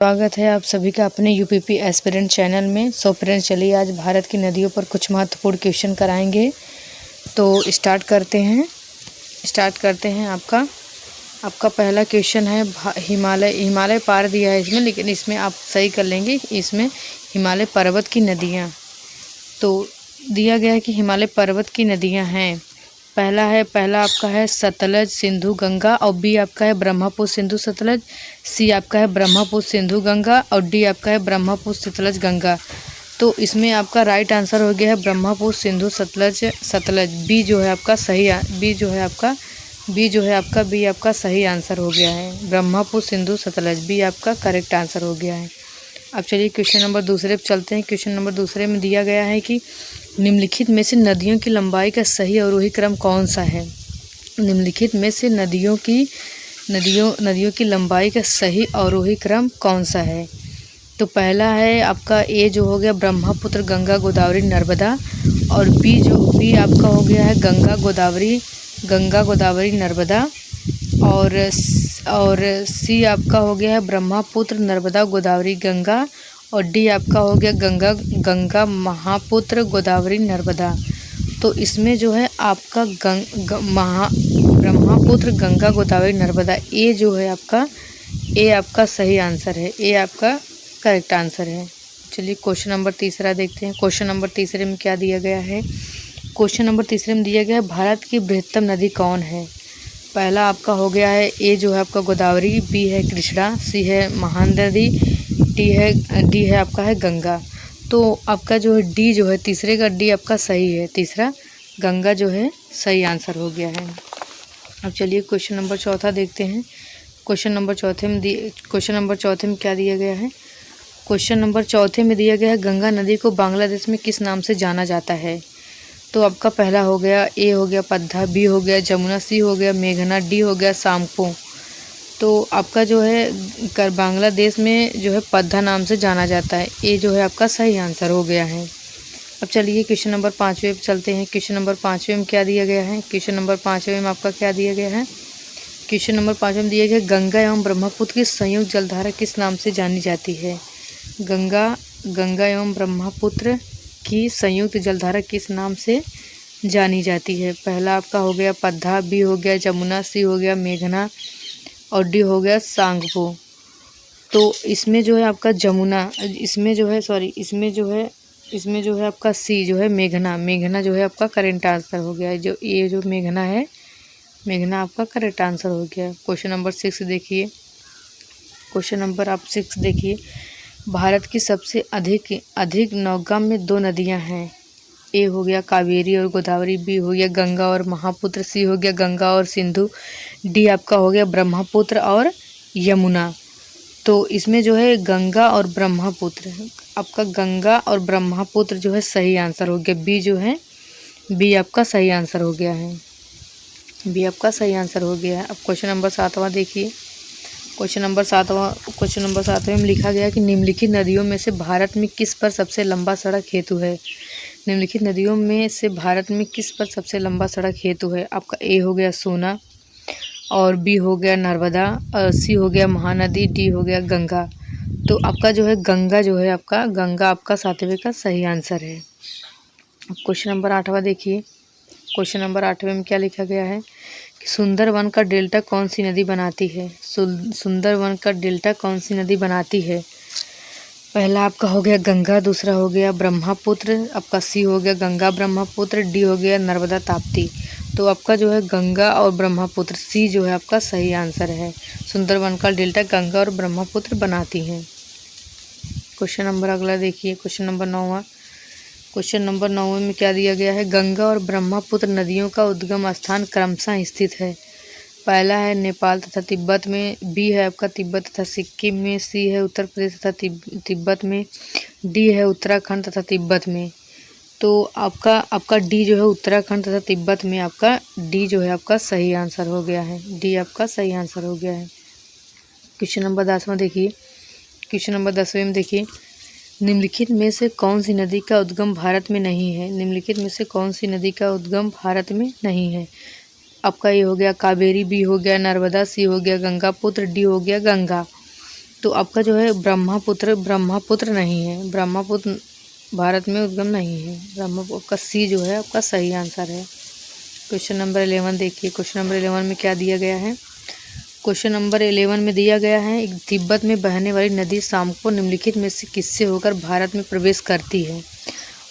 स्वागत है आप सभी का अपने यूपीपी एस्पिरेंट चैनल में। सो फ्रेंड्स, चलिए आज भारत की नदियों पर कुछ महत्वपूर्ण क्वेश्चन कराएंगे। तो स्टार्ट करते हैं। आपका पहला क्वेश्चन है हिमालय पार दिया है इसमें, लेकिन इसमें आप सही कर लेंगे। इसमें हिमालय पर्वत की नदियाँ तो दिया गया है कि हिमालय पर्वत की नदियाँ हैं। पहला आपका है सतलज सिंधु गंगा, और बी आपका है ब्रह्मपुत्र सिंधु सतलज, सी आपका है ब्रह्मपुत्र सिंधु गंगा, और डी आपका है ब्रह्मपुत्र सतलज गंगा। तो इसमें आपका राइट आंसर हो गया है ब्रह्मपुत्र सिंधु सतलज। बी जो है आपका सही आंसर हो गया है। ब्रह्मपुत्र सिंधु सतलज बी आपका करेक्ट आंसर हो गया है। अब चलिए क्वेश्चन नंबर दूसरे पे चलते हैं। क्वेश्चन नंबर दूसरे में दिया गया है कि निम्नलिखित में से नदियों की लंबाई का सही अवरोही क्रम कौन सा है। निम्नलिखित में से नदियों की लंबाई का सही अवरोही क्रम कौन सा है। तो पहला है आपका ए जो हो गया ब्रह्मपुत्र गंगा गोदावरी नर्मदा, और बी आपका हो गया है गंगा गोदावरी नर्मदा, और सी आपका हो गया है ब्रह्मपुत्र नर्मदा गोदावरी गंगा, और डी आपका हो गया गंगा महापुत्र गोदावरी नर्मदा। तो इसमें जो है आपका ब्रह्मपुत्र गंगा गोदावरी नर्मदा ए आपका सही आंसर है। ए आपका करेक्ट आंसर है। चलिए क्वेश्चन नंबर तीसरा देखते हैं। क्वेश्चन नंबर तीसरे में क्या दिया गया है। क्वेश्चन नंबर तीसरे में दिया गया है भारत की बृहत्तम नदी कौन है। पहला आपका हो गया है ए जो है आपका गोदावरी, बी है कृष्णा, सी है महानदी, डी है आपका है गंगा। तो आपका जो है डी जो है तीसरे का डी आपका सही है। तीसरा गंगा जो है सही आंसर हो गया है। अब चलिए क्वेश्चन नंबर चौथा देखते हैं। क्वेश्चन नंबर चौथे में क्या दिया गया है। क्वेश्चन नंबर चौथे में दिया गया है गंगा नदी को बांग्लादेश में किस नाम से जाना जाता है। तो आपका पहला हो गया ए हो गया पद्मा, बी हो गया जमुना, सी हो गया मेघना, डी हो गया सांगपो। तो आपका जो है बांग्लादेश में जो है पद्मा नाम से जाना जाता है। ए जो है आपका सही आंसर हो गया है। अब चलिए क्वेश्चन नंबर पाँचवें पे चलते हैं। क्वेश्चन नंबर पाँचवें में क्या दिया गया है। क्वेश्चन नंबर पाँचवें में आपका क्या दिया गया है। क्वेश्चन नंबर पाँचवें में दिया गया गंगा एवं ब्रह्मपुत्र की संयुक्त जलधारा किस नाम से जानी जाती है। गंगा एवं ब्रह्मपुत्र की संयुक्त जलधारा किस नाम से जानी जाती है। पहला आपका हो गया पद्मा, बी हो गया जमुना, सी हो गया मेघना, और डी हो गया सांगपो। तो इसमें जो है आपका जमुना, इसमें जो है आपका सी जो है मेघना जो है आपका करेक्ट आंसर हो गया है। जो ये जो मेघना आपका करेक्ट आंसर हो गया। क्वेश्चन नंबर 6 देखिए। क्वेश्चन नंबर आप 6 देखिए। भारत की सबसे अधिक नौगम में 2 नदियां हैं। ए हो गया कावेरी और गोदावरी, बी हो गया गंगा और महापुत्र, सी हो गया गंगा और सिंधु, डी आपका हो गया ब्रह्मपुत्र और यमुना। तो इसमें जो है गंगा और ब्रह्मपुत्र, आपका गंगा और ब्रह्मपुत्र जो है सही आंसर हो गया। बी आपका सही आंसर हो गया है। अब क्वेश्चन नंबर 7वां देखिए। क्वेश्चन नंबर सातवां में लिखा गया कि निम्नलिखित नदियों में से भारत में किस पर सबसे लंबा सड़क हेतु है। निम्नलिखित नदियों में से भारत में किस पर सबसे लंबा सड़क हेतु है। आपका ए हो गया सोना, और बी हो गया नर्मदा, और सी हो गया महानदी, डी हो गया गंगा। तो आपका जो है गंगा आपका 7वें का सही आंसर है। क्वेश्चन नंबर 8वां देखिए। क्वेश्चन नंबर 8वें में क्या लिखा गया है कि सुंदरवन का डेल्टा कौन सी नदी बनाती है। सुंदरवन का डेल्टा कौन सी नदी बनाती है। पहला आपका हो गया गंगा, दूसरा हो गया ब्रह्मपुत्र, आपका सी हो गया गंगा ब्रह्मपुत्र, डी हो गया नर्मदा ताप्ती। तो आपका जो है गंगा और ब्रह्मपुत्र, सी जो है आपका सही आंसर है। सुंदरवन का डेल्टा गंगा और ब्रह्मपुत्र बनाती हैं। क्वेश्चन नंबर अगला देखिए। क्वेश्चन नंबर 9 में क्या दिया गया है। गंगा और ब्रह्मपुत्र नदियों का उद्गम स्थान क्रमशः स्थित है। पहला है नेपाल तथा तिब्बत में, बी है आपका तिब्बत तथा सिक्किम में, सी है उत्तर प्रदेश तथा तिब्बत में, डी है उत्तराखंड तथा तिब्बत में। तो आपका डी जो है उत्तराखंड तथा तिब्बत में, आपका डी जो है आपका सही आंसर हो गया है। डी आपका सही आंसर हो गया है। क्वेश्चन नंबर 10वां देखिए। क्वेश्चन नंबर 10वें में देखिए निम्नलिखित में से कौन सी नदी का उद्गम भारत में नहीं है। निम्नलिखित में से कौन सी नदी का उद्गम भारत में नहीं है। आपका ये हो गया कावेरी, बी हो गया नर्मदा, सी हो गया गंगापुत्र, डी हो गया गंगा। तो आपका जो है ब्रह्मपुत्र नहीं है, ब्रह्मपुत्र भारत में उद्गम नहीं है। ब्रह्मपुत्र का सी जो है आपका सही आंसर है। क्वेश्चन नंबर 11 देखिए। क्वेश्चन नंबर 11 में क्या दिया गया है? क्वेश्चन नंबर 11 में दिया गया है, एक तिब्बत में बहने वाली नदी शामको निम्नलिखित में से किससे होकर भारत में प्रवेश करती है?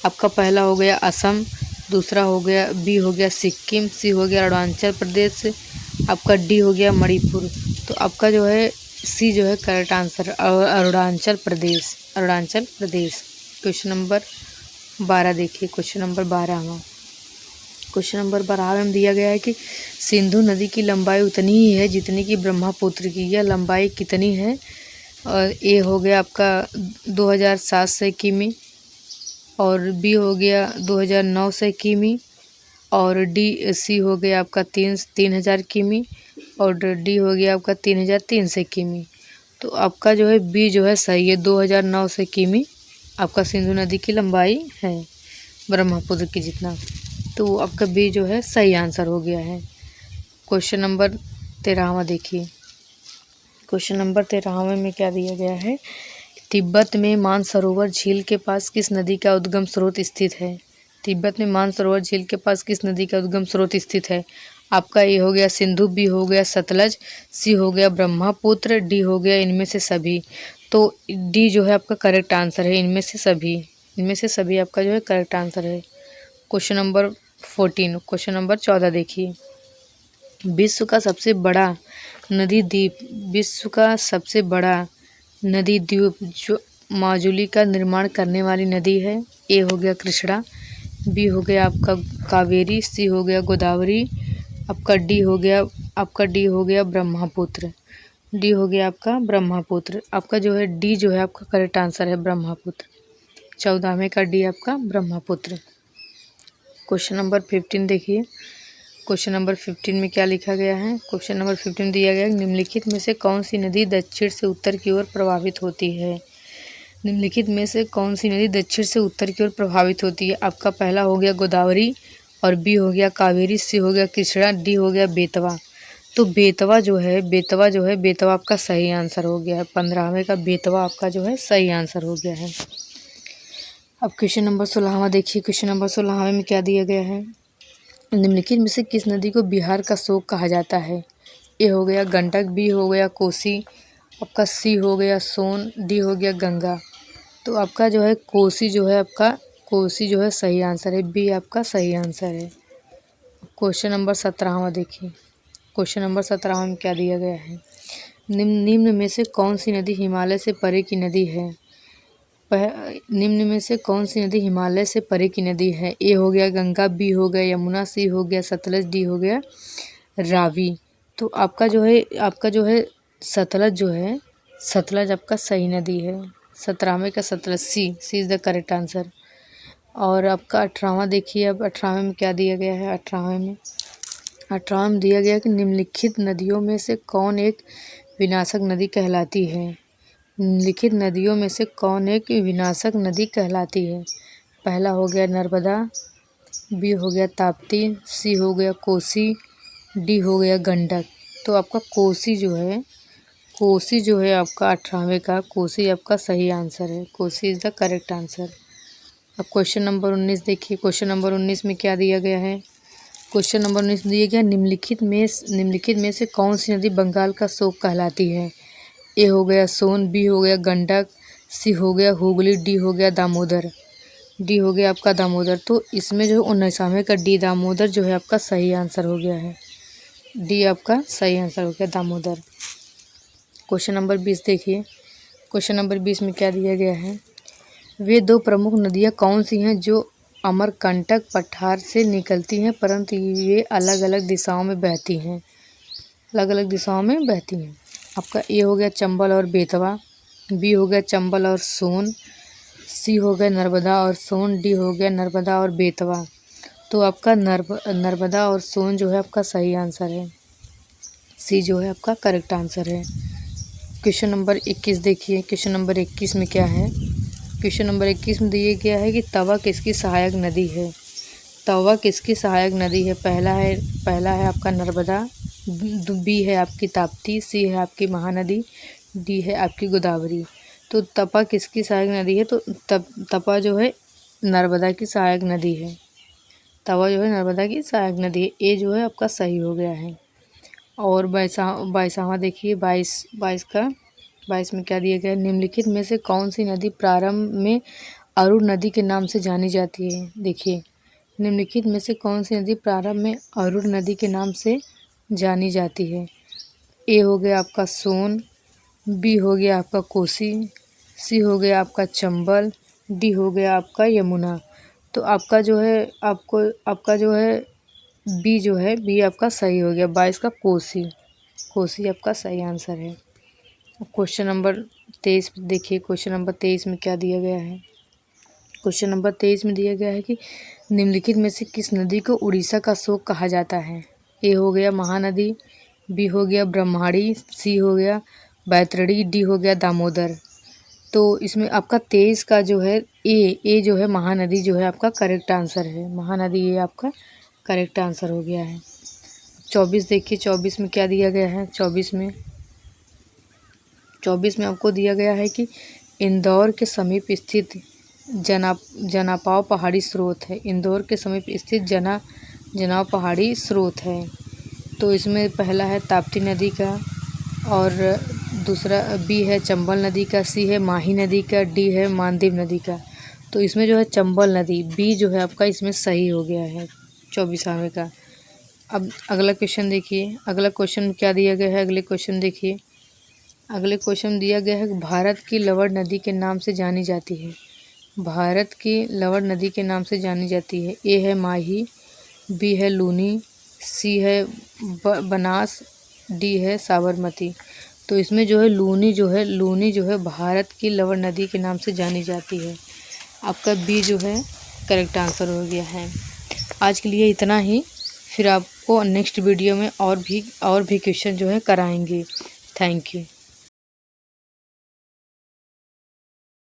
आपका पहला हो गया असम, दूसरा हो गया बी हो गया सिक्किम, सी हो गया अरुणाचल प्रदेश, आपका डी हो गया मणिपुर। तो आपका जो है सी जो है correct answer, Arunachal Pradesh, Arunachal Pradesh. Question number 12 देखिए। क्वेश्चन नंबर 12 में दिया गया है कि सिंधु नदी की लंबाई उतनी ही है जितनी कि ब्रह्मपुत्र की। यह लंबाई कितनी है? और ए हो गया आपका 2700 किमी, और बी हो गया 2900 किमी, और सी हो गया आपका 3000 किमी, और डी हो गया आपका 3300 किमी। तो आपका जो है बी जो है सही है, 2900 किमी आपका सिंधु नदी की लंबाई है ब्रह्मपुत्र की जितना। तो आपका बी जो है सही आंसर हो गया है। क्वेश्चन नंबर 13 देखिए। क्वेश्चन नंबर 13 में क्या दिया गया है? तिब्बत में मानसरोवर झील के पास किस नदी का उद्गम स्रोत स्थित है? तिब्बत में मानसरोवर झील के पास किस नदी का उद्गम स्रोत स्थित है? आपका ए हो गया सिंधु, बी हो गया सतलज, सी हो गया ब्रह्मपुत्र, डी हो गया इनमें से सभी। तो डी जो है आपका करेक्ट आंसर है, इनमें से सभी आपका जो है करेक्ट आंसर है। क्वेश्चन नंबर 14 देखिए। विश्व का सबसे बड़ा नदी द्वीप जो माजुली का निर्माण करने वाली नदी है? ए हो गया कृष्णा, बी हो गया आपका कावेरी, सी हो गया गोदावरी, आपका डी हो गया ब्रह्मपुत्र। आपका जो है डी जो है आपका करेक्ट आंसर है, ब्रह्मपुत्र। 14वें का डी आपका ब्रह्मपुत्र। क्वेश्चन नंबर 15 देखिए। क्वेश्चन नंबर 15 में क्या लिखा गया है? क्वेश्चन नंबर 15 दिया गया है, निम्नलिखित में से कौन सी नदी दक्षिण से उत्तर की ओर प्रवाहित होती है? निम्नलिखित में से कौन सी नदी दक्षिण से उत्तर की ओर प्रवाहित होती है? आपका पहला हो गया गोदावरी, और बी हो गया कावेरी, सी हो गया कृष्णा, डी हो गया बेतवा। तो बेतवा आपका सही आंसर हो गया है। 15वें का बेतवा आपका जो है सही आंसर हो गया है। अब क्वेश्चन नंबर 16 देखिए। क्वेश्चन नंबर 16 में क्या दिया गया है? निम्नलिखित में से किस नदी को बिहार का शोक कहा जाता है? ए हो गया गंडक, बी हो गया कोसी, आपका सी हो गया सोन, डी हो गया गंगा। तो आपका जो है कोसी जो है सही आंसर है, बी आपका सही आंसर है। क्वेश्चन नंबर 17 देखिए। क्वेश्चन नंबर 17 में क्या दिया गया है? निम्न में से कौन सी नदी हिमालय से परे की नदी है? निम्न में से कौन सी नदी हिमालय से परे की नदी है? ए हो गया गंगा, बी हो गया यमुना, सी हो गया सतलज, डी हो गया रावी। तो आपका जो है सतलज आपका सही नदी है। 17वें का सतलज, सी इज़ द करेक्ट आंसर। और आपका 18वां देखिए। अब 18वें में क्या दिया गया है? 18वें में दिया गया कि निम्नलिखित नदियों में से कौन एक विनाशक नदी कहलाती है? निम्नलिखित नदियों में से कौन एक विनाशक नदी कहलाती है? पहला हो गया नर्मदा, बी हो गया ताप्ती, सी हो गया कोसी, डी हो गया गंडक। तो आपका कोसी जो है आपका 18वें का कोसी आपका सही आंसर है। Kosi is the correct answer. अब क्वेश्चन नंबर 19 देखिए। क्वेश्चन नंबर 19 में क्या दिया गया है? क्वेश्चन नंबर 19 दिया गया, निम्नलिखित में से कौन सी नदी बंगाल का शोक कहलाती है? ए हो गया सोन, बी हो गया गंडक, सी हो गया हुगली, डी हो गया दामोदर। आपका दामोदर। तो इसमें जो 19वें का डी दामोदर जो है आपका सही आंसर हो गया है। डी आपका सही आंसर हो गया दामोदर। क्वेश्चन नंबर 20 देखिए। क्वेश्चन नंबर 20 में क्या दिया गया है? वे दो प्रमुख नदियाँ कौन सी हैं जो अमरकंटक पठार से निकलती हैं परंतु ये अलग अलग दिशाओं में बहती हैं? आपका ए हो गया चंबल और बेतवा, बी हो गया चंबल और सोन, सी हो गया नर्मदा और सोन, डी हो गया नर्मदा और बेतवा। तो आपका नर्मदा और सोन जो है आपका सही आंसर है, सी जो है आपका करेक्ट आंसर है। क्वेश्चन नंबर 21 देखिए। क्वेश्चन नंबर 21 में क्या है? क्वेश्चन नंबर 21 में दिया गया है कि तवा किसकी सहायक नदी है? पहला है आपका नर्मदा, बी है आपकी ताप्ती, सी है आपकी महानदी, डी है आपकी गोदावरी। तो तपा किसकी सहायक नदी है? तो तपा जो है नर्मदा की सहायक नदी है। तवा जो है नर्मदा की सहायक नदी है। ए जो है आपका सही हो गया है। और 22वां देखिए, 22 में क्या दिया गया है? निम्नलिखित में से कौन सी नदी प्रारंभ में अरुण नदी के नाम से जानी जाती है? देखिए, निम्नलिखित में से कौन सी नदी प्रारंभ में अरुण नदी के नाम से जानी जाती है? ए हो गया आपका सोन, बी हो गया आपका कोसी, सी हो गया आपका चंबल, डी हो गया आपका यमुना। तो आपका जो है बी आपका सही हो गया। 22 का कोसी आपका सही आंसर है। क्वेश्चन नंबर 23 देखिए, क्वेश्चन नंबर 23 में क्या दिया गया है? क्वेश्चन नंबर 23 में दिया गया है कि निम्नलिखित में से किस नदी को उड़ीसा का शोक कहा जाता है? ए हो गया महानदी, बी हो गया ब्रह्मणी, सी हो गया बैतरणी, डी हो गया दामोदर। तो इसमें आपका 23 का जो है ए जो है महानदी जो है आपका करेक्ट आंसर है। महानदी ये आपका करेक्ट आंसर हो गया है। 24 देखिए, 24 में क्या दिया गया है? 24 में आपको दिया गया है कि इंदौर के समीप स्थित जनापाव पहाड़ी स्रोत है। इंदौर के समीप स्थित जनाव पहाड़ी स्रोत है। तो इसमें पहला है ताप्ती नदी का, और दूसरा बी है चंबल नदी का, सी है माही नदी का, डी है मानदेव नदी का। तो इसमें जो है चंबल नदी, बी जो है आपका इसमें सही हो गया है 24वां का। अब अगला क्वेश्चन देखिए, अगला क्वेश्चन क्या दिया गया है? अगले क्वेश्चन देखिए, अगले क्वेश्चन दिया गया है भारत की लवण नदी के नाम से जानी जाती है। भारत की लवण नदी के नाम से जानी जाती है। ए है माही, बी है लूनी, सी है बनास, डी है साबरमती। तो इसमें जो है लूनी जो है भारत की लवण नदी के नाम से जानी जाती है। आपका बी जो है करेक्ट आंसर हो गया है। आज के लिए इतना ही, फिर आपको नेक्स्ट वीडियो में और भी क्वेश्चन जो है कराएंगे। Thank you.